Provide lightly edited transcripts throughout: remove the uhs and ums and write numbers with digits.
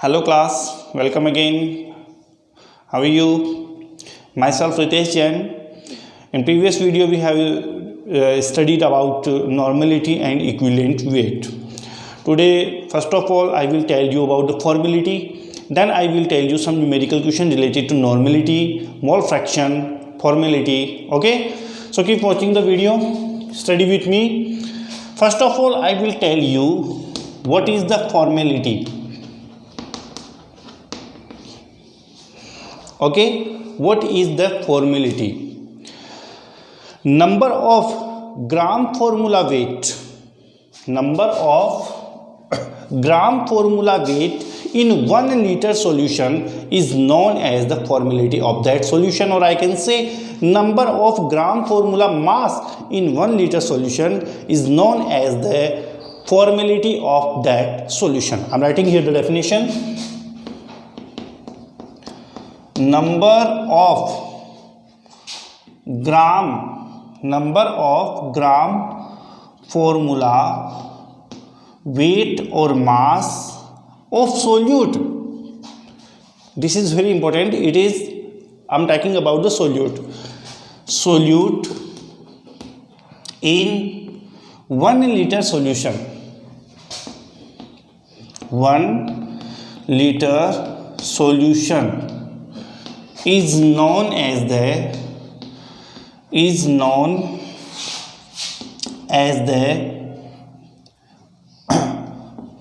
Hello class, welcome again. How are you? Myself Ritesh Jain. In previous video we have studied about normality and equivalent weight. Today first of all I will tell you about the formality. Then I will tell you some numerical question related to normality, mole fraction, formality. Okay? So keep watching the video. Study with me. First of all I will tell you what is the formality. Okay, what is the formality? Number of gram formula weight. Number of gram formula weight in 1 liter solution is known as the formality of that solution, or I can say number of gram formula mass in 1 liter solution is known as the formality of that solution. I am writing here the definition. Number of gram formula weight or mass of solute. This is very important. It is, I am talking about the solute in 1 liter solution. 1 liter solution is known as the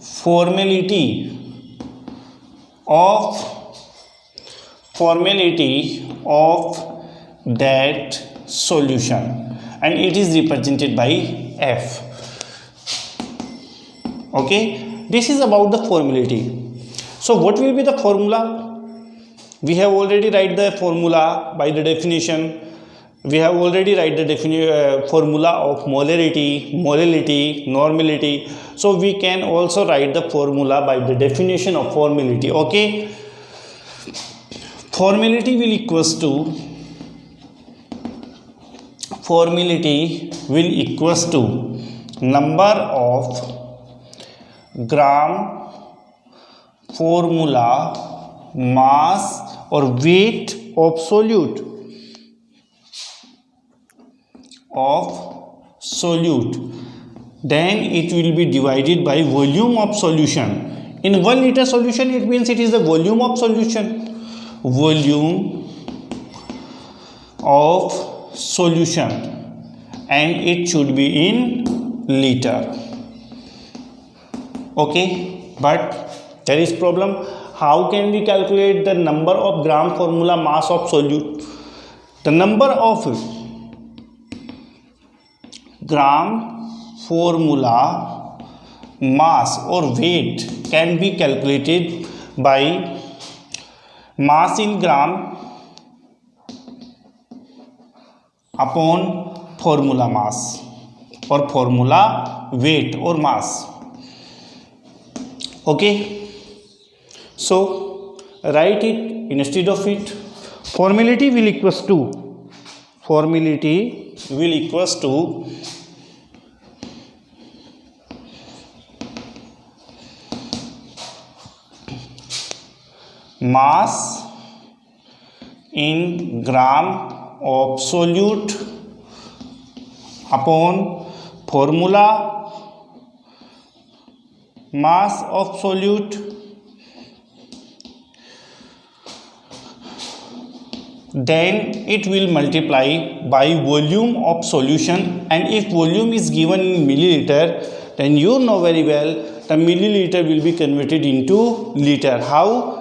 formality of that solution, and it is represented by F. Okay, this is about the formality. So what will be the formula? We have already write the formula by the definition. We have already write the formula of molality, normality. So we can also write the formula by the definition of formality. Okay, formality will equals to number of gram formula mass or weight of solute then it will be divided by volume of solution. In 1 liter solution it means it is the volume of solution, and it should be in liter. Okay, but there is problem. How can we calculate the number of gram formula mass of solute? The number of gram formula mass or weight can be calculated by mass in gram upon formula mass or formula weight or mass. Okay, so write it instead of it. Formality will equals to mass in gram of solute upon formula mass of solute, then it will multiply by volume of solution, and if volume is given in milliliter, then you know very well the milliliter will be converted into liter. How?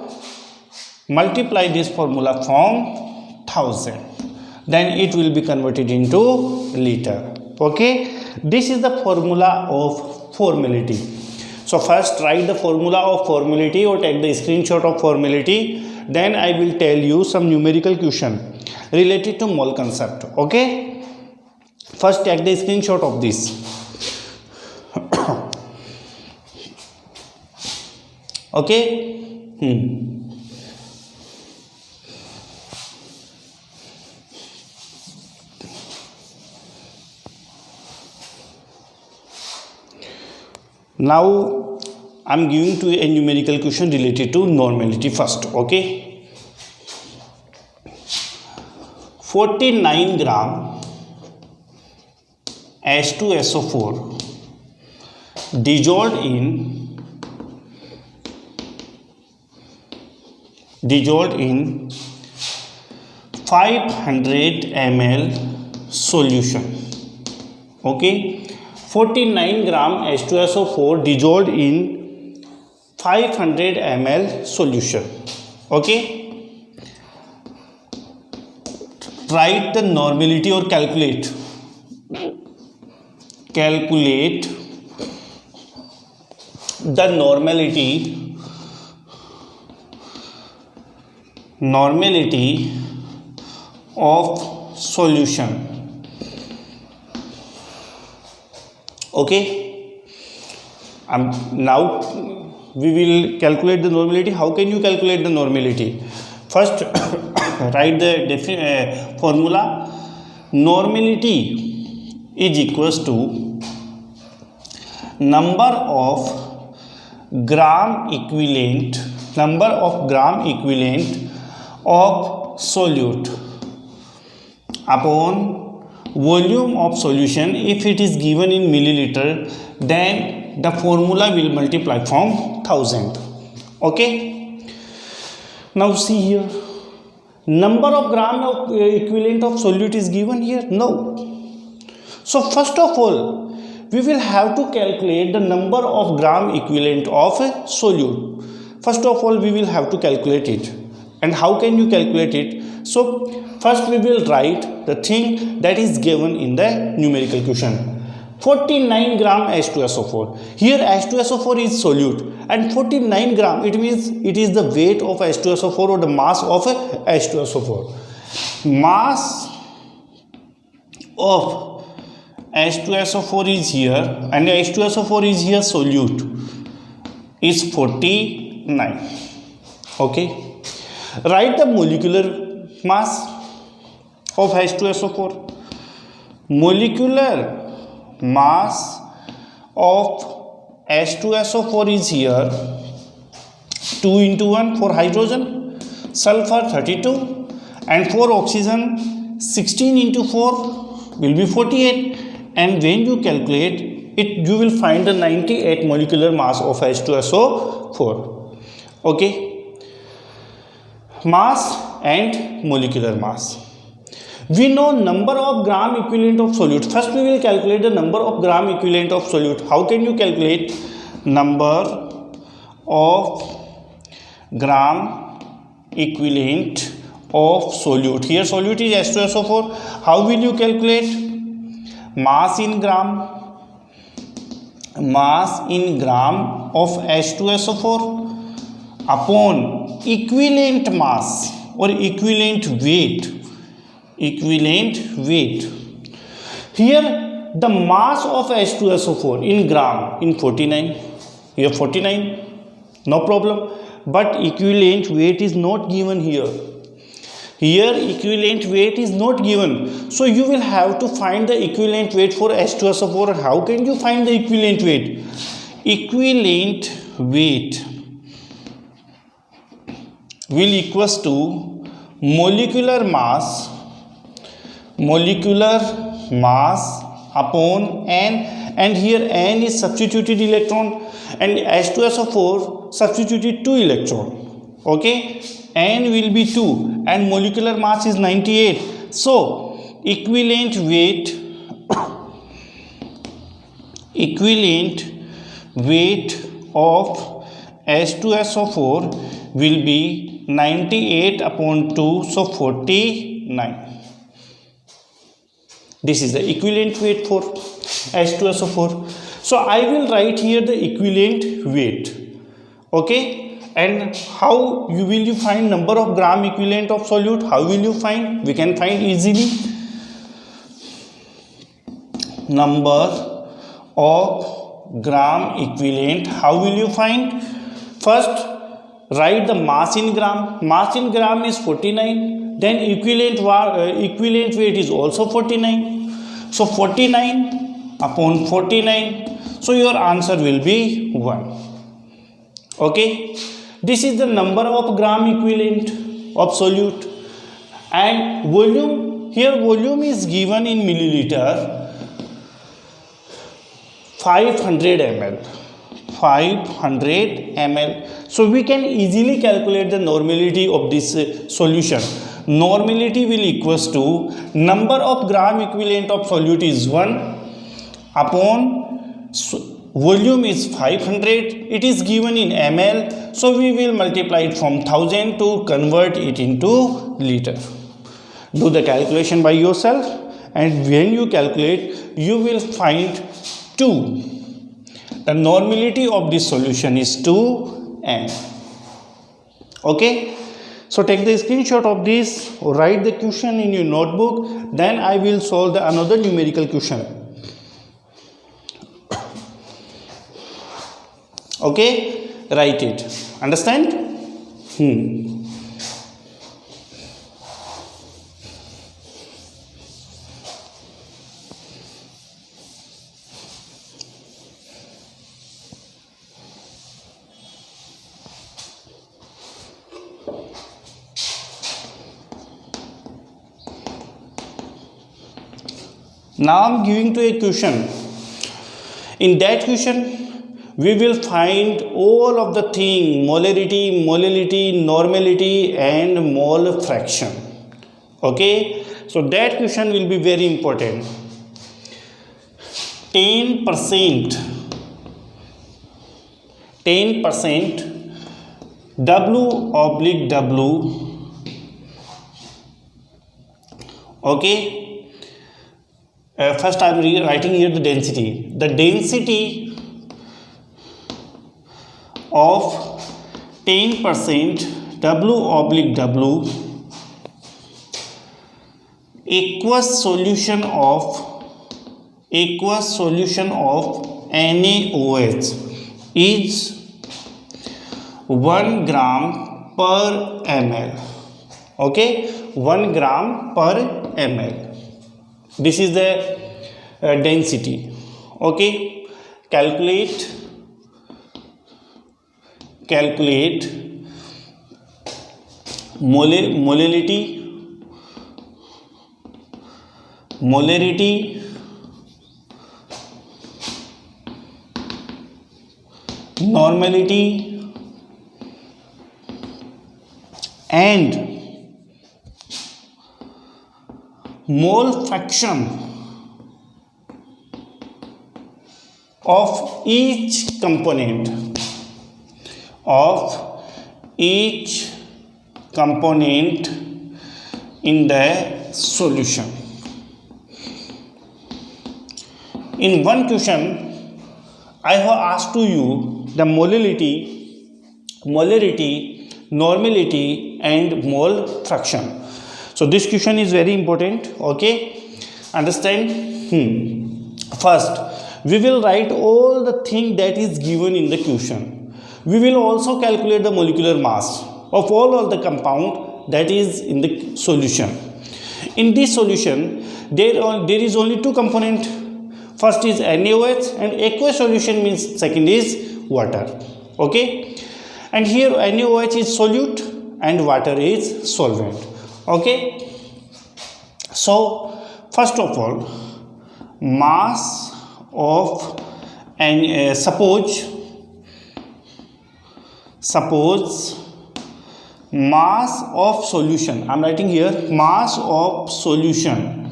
Multiply this formula from 1000, then it will be converted into liter. Okay, this is the formula of formality. So first write the formula of formality or take the screenshot of formality. Then I will tell you some numerical question related to mole concept. Okay, first take the screenshot of this. Okay, Now I'm giving to a numerical question related to normality first. Okay, 49 gram H2SO4 dissolved in 500 ml solution. Okay, 49 gram H2SO4 dissolved in 500 ml solution. Okay, write the normality or calculate the normality of solution. Okay, now we will calculate the normality. How can you calculate the normality? First write the formula. Normality is equals to number of gram equivalent of solute upon volume of solution. If it is given in milliliter, then the formula will multiply from 1000. Okay, now see here, number of gram of equivalent of solute is given here? No. So first of all, we will have to calculate the number of gram equivalent of a solute. First of all, we will have to calculate it. And how can you calculate it? So first we will write the thing that is given in the numerical question. 49 gram H2SO4. Here H2SO4 is solute, and 49 gram, it means it is the weight of H2SO4 or the mass of H2SO4. Mass of H2SO4 is here, and H2SO4 is here solute, is 49. Okay, write the molecular mass of H2SO4. Molecular mass of H2SO4 is here 2 into 1 for hydrogen, sulfur 32, and for oxygen 16 into 4 will be 48. And when you calculate it, you will find the 98 molecular mass of H2SO4. Okay, mass and molecular mass. We know number of gram equivalent of solute. First we will calculate the number of gram equivalent of solute. How can you calculate number of gram equivalent of solute? Here solute is H2SO4. How will you calculate? Mass in gram of H2SO4 upon equivalent mass or equivalent weight. Here the mass of H2SO4 in gram in 49. Here 49, no problem. But equivalent weight is not given here. Here equivalent weight is not given. So you will have to find the equivalent weight for H2SO4. How can you find the equivalent weight? Equivalent weight will equals to molecular mass upon n, and here n is substituted electron, and H2SO4 substituted 2 electron. Okay, n will be 2 and molecular mass is 98. So equivalent weight of H2SO4 will be 98 upon 2, so 49. This is the equivalent weight for H2SO4. So I will write here the equivalent weight. Okay, and how will you find number of gram equivalent of solute? How will you find? We can find easily. Number of gram equivalent. How will you find? First write the mass in gram. Mass in gram is 49. Then equivalent weight is also 49. So 49 upon 49. So your answer will be 1. Okay, this is the number of gram equivalent of solute, and volume, here volume is given in milliliter, 500 ml. 500 ml. So we can easily calculate the normality of this solution. Normality will equals to number of gram equivalent of solute is 1 upon volume is 500. It is given in ml. So we will multiply it from 1000 to convert it into liter. Do the calculation by yourself, and when you calculate, you will find 2. The normality of this solution is 2n. Okay, so take the screenshot of this, write the question in your notebook, then I will solve the another numerical question. Okay, write it. Understand? Now I am giving to a question. In that question, we will find all of the thing: molarity, molality, normality, and mole fraction. Okay, so that question will be very important. 10% W/W. Okay. First I am writing here the density. The density of 10% W/W aqueous solution of NaOH is 1 gram per ml. Okay, 1 gram per ml. This is the density. Okay, calculate molarity, normality, and mole fraction of each component in the solution. In one question, I have asked to you the molarity, normality, and mole fraction. So this question is very important. Okay, understand? First, we will write all the thing that is given in the question. We will also calculate the molecular mass of all of the compound that is in the solution. In this solution, there is only 2 components. First is NaOH, and aqueous solution means second is water. Okay, and here NaOH is solute and water is solvent. Okay, so first of all, mass of suppose mass of solution, I am writing here mass of solution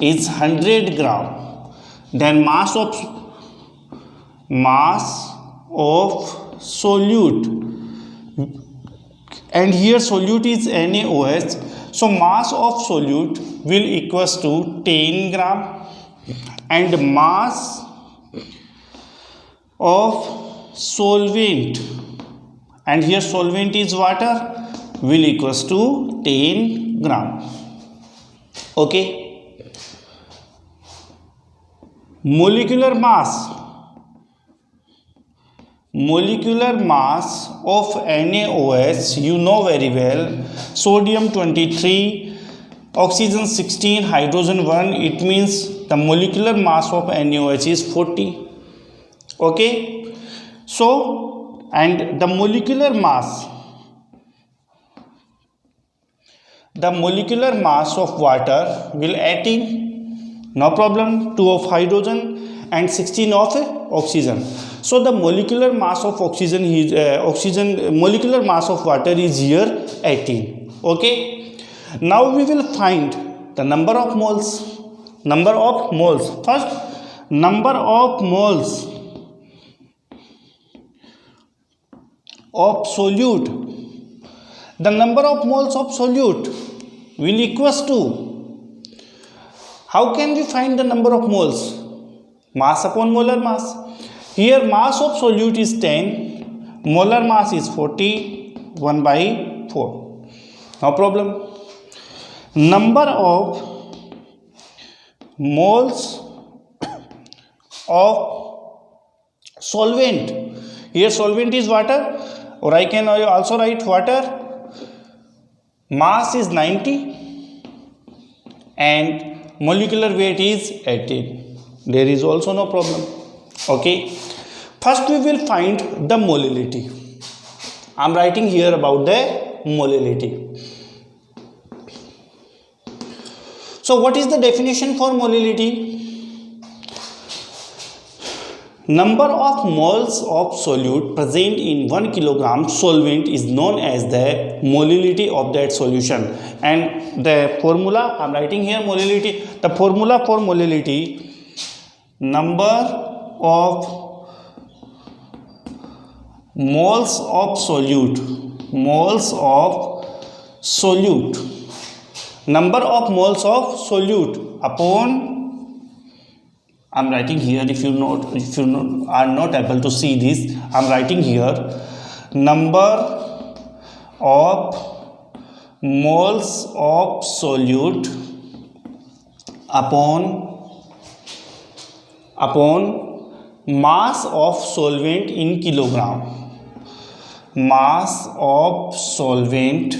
is 100 gram, then mass of solute, and here solute is NaOH, so mass of solute will equals to 10 gram, and mass of solvent, and here solvent is water, will equals to 10 gram. Okay, molecular mass of NaOH, you know very well, sodium 23, oxygen 16, hydrogen 1, it means the molecular mass of NaOH is 40. Okay, So, and the molecular mass of water will 18, no problem, 2 of hydrogen and 16 of oxygen. So the molecular mass of oxygen is molecular mass of water is here 18. Okay, now we will find the number of moles. First, number of moles of solute. The number of moles of solute will equals to, how can we find the number of moles? Mass upon molar mass. Here mass of solute is 10, molar mass is 40, 1 by 4. No problem. Number of moles of solvent. Here solvent is water, or I can also write water. Mass is 90 and molecular weight is 18. There is also no problem. Okay, first we will find the molality. I am writing here about the molality. So what is the definition for molality? Number of moles of solute present in 1 kilogram solvent is known as the molality of that solution. And the formula, I am writing here molality. The formula for molality: number of moles of solute, number of moles of solute upon, I am writing here, if you are not able to see this, I am writing here number of moles of solute upon mass of solvent in kilogram. Mass of solvent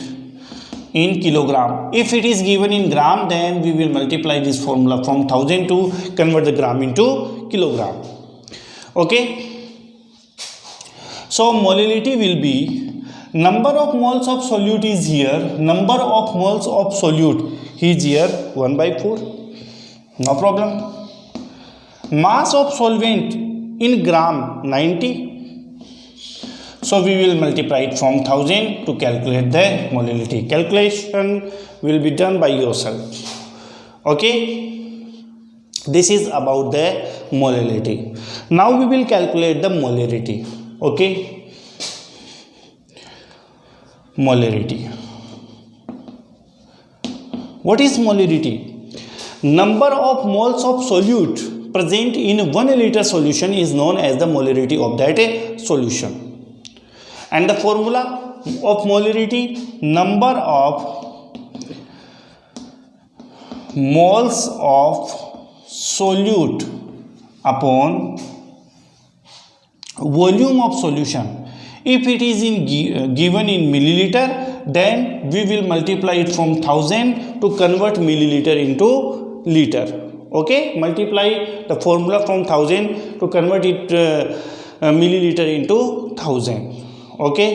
in kilogram. If it is given in gram, then we will multiply this formula from 1000 to convert the gram into kilogram. Okay, so molality will be, number of moles of solute is here, number of moles of solute is here 1 by 4. No problem. Mass of solvent in gram 90. So we will multiply it from 1000 to calculate the molality. Calculation will be done by yourself. Okay, this is about the molality. Now we will calculate the molarity. Okay, molarity. What is molarity? Number of moles of solute present in 1 liter solution is known as the molarity of that solution. And the formula of molarity: number of moles of solute upon volume of solution. If it is given in milliliter, then we will multiply it from 1000 to convert milliliter into liter. Okay, multiply the formula from 1000 to convert it milliliter into 1000. Okay,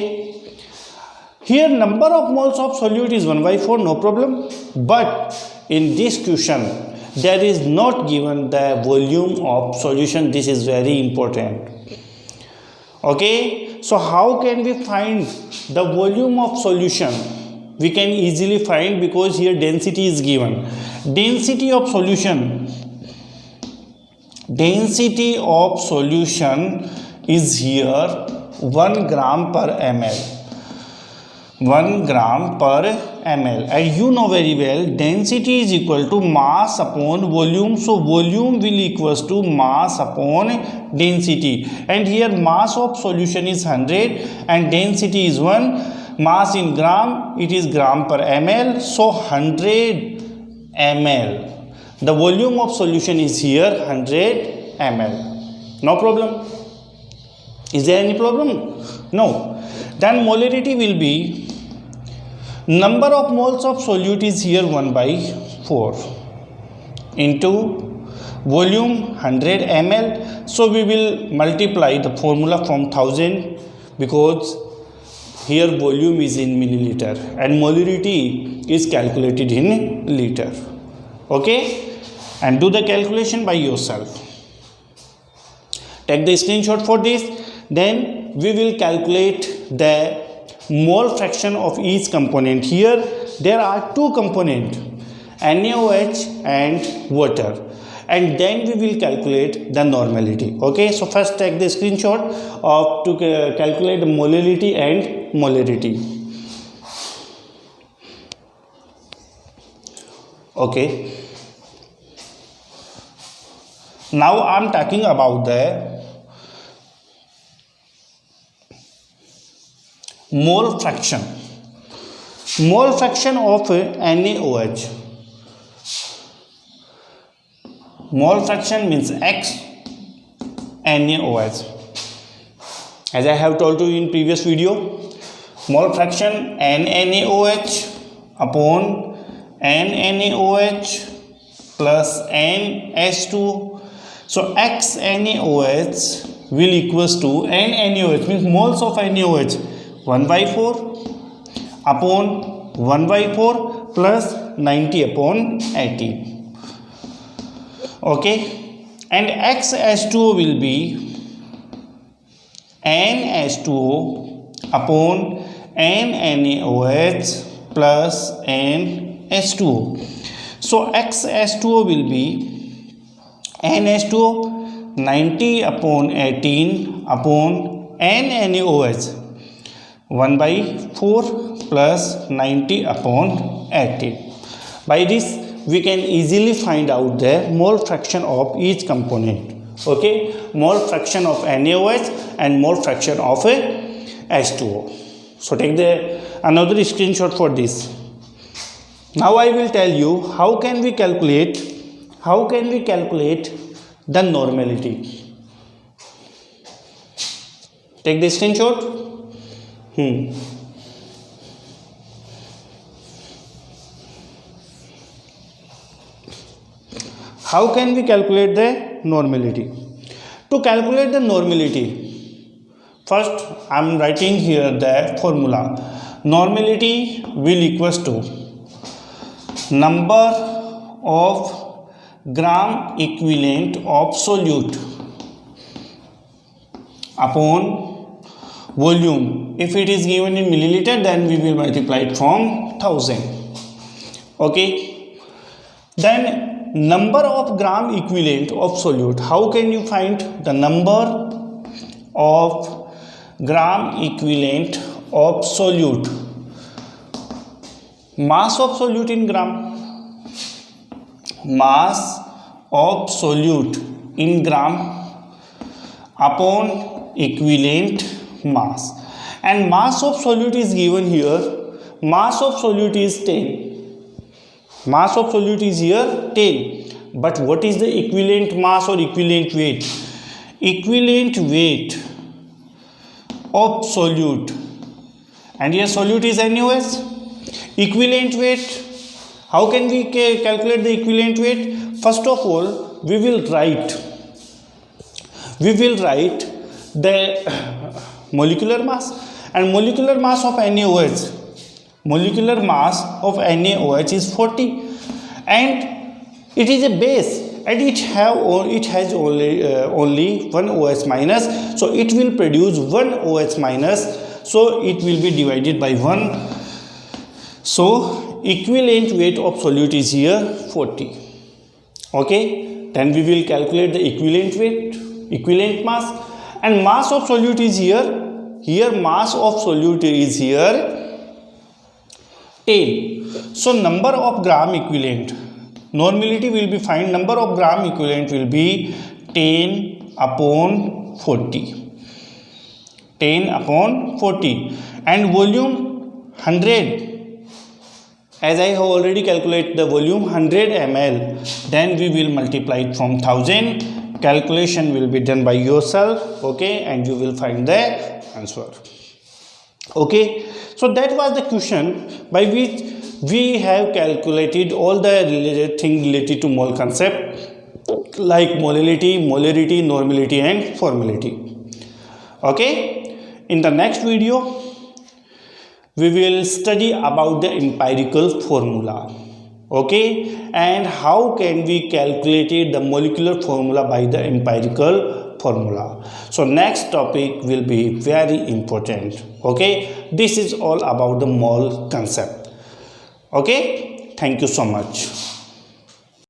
here number of moles of solute is 1 by 4, no problem. But in this question there is not given the volume of solution. This is very important. Okay, so how can we find the volume of solution? We can easily find, because here density is given. Density of solution is here 1 gram per ml. 1 gram per ml. And you know very well, density is equal to mass upon volume. So volume will equals to mass upon density. And here mass of solution is 100 and density is 1. Mass in gram, it is gram per ml. So 100 ml. The volume of solution is here 100 ml. No problem. Is there any problem? No. Then molarity will be, number of moles of solute is here 1 by 4 into volume 100 ml, so we will multiply the formula from 1000 because here volume is in milliliter and molarity is calculated in liter. Okay, and do the calculation by yourself. Take the screenshot for this. Then we will calculate the mole fraction of each component. Here there are two components, NaOH and water, and then we will calculate the normality. Okay, so first take the screenshot of to calculate the molality and molarity. Okay, now I am talking about the mole fraction. Mole fraction of NaOH. Mole fraction means X NaOH. As I have told you in previous video, mole fraction NaOH upon NaOH plus NH2. So X NaOH will equals to NaOH means moles of NaOH 1/4 upon 1/4 plus 90 upon 80. Okay, and XH2O will be NH2O upon NaOH plus NH2O. So XH2O will be NH2O 90 upon 18 upon NaOH 1/4 plus 90 upon 80. By this we can easily find out the mole fraction of each component. Okay, mole fraction of NaOH and mole fraction of H2O. So take the another screenshot for this. Now I will tell you how can we calculate the normality. Take the screenshot. How can we calculate the normality? To calculate the normality, first I am writing here the formula. Normality will equals to number of gram equivalent of solute upon volume. If it is given in milliliter, then we will multiply it from 1000. Okay, then number of gram equivalent of solute. How can you find the number of gram equivalent of solute? Mass of solute in gram. Mass of solute in gram upon equivalent mass. And mass of solute is given here. Mass of solute is 10. Mass of solute is here 10. But what is the equivalent mass or equivalent weight? Equivalent weight of solute. And here solute is NaOH. Equivalent weight. How can we calculate the equivalent weight? First of all, we will write the molecular mass. And molecular mass of NaOH. Molecular mass of NaOH is 40, and it is a base, and it has only one OH minus, so it will produce one OH minus, so it will be divided by 1. So equivalent weight of solute is here 40. Okay, then we will calculate the equivalent weight, equivalent mass, and mass of solute is here mass of solute is here 10. So number of gram equivalent, normality will be find number of gram equivalent will be 10 upon 40. 10 upon 40. And volume 100. As I have already calculated the volume 100 ml, then we will multiply it from 1000. Calculation will be done by yourself. Okay, and you will find the answer. Okay, so that was the question by which we have calculated all the related thing related to mole concept. like molarity, normality and formality. Okay, in the next video we will study about the empirical formula. Okay, and how can we calculate the molecular formula by the empirical formula. So next topic will be very important. Okay, this is all about the mole concept. Okay, thank you so much.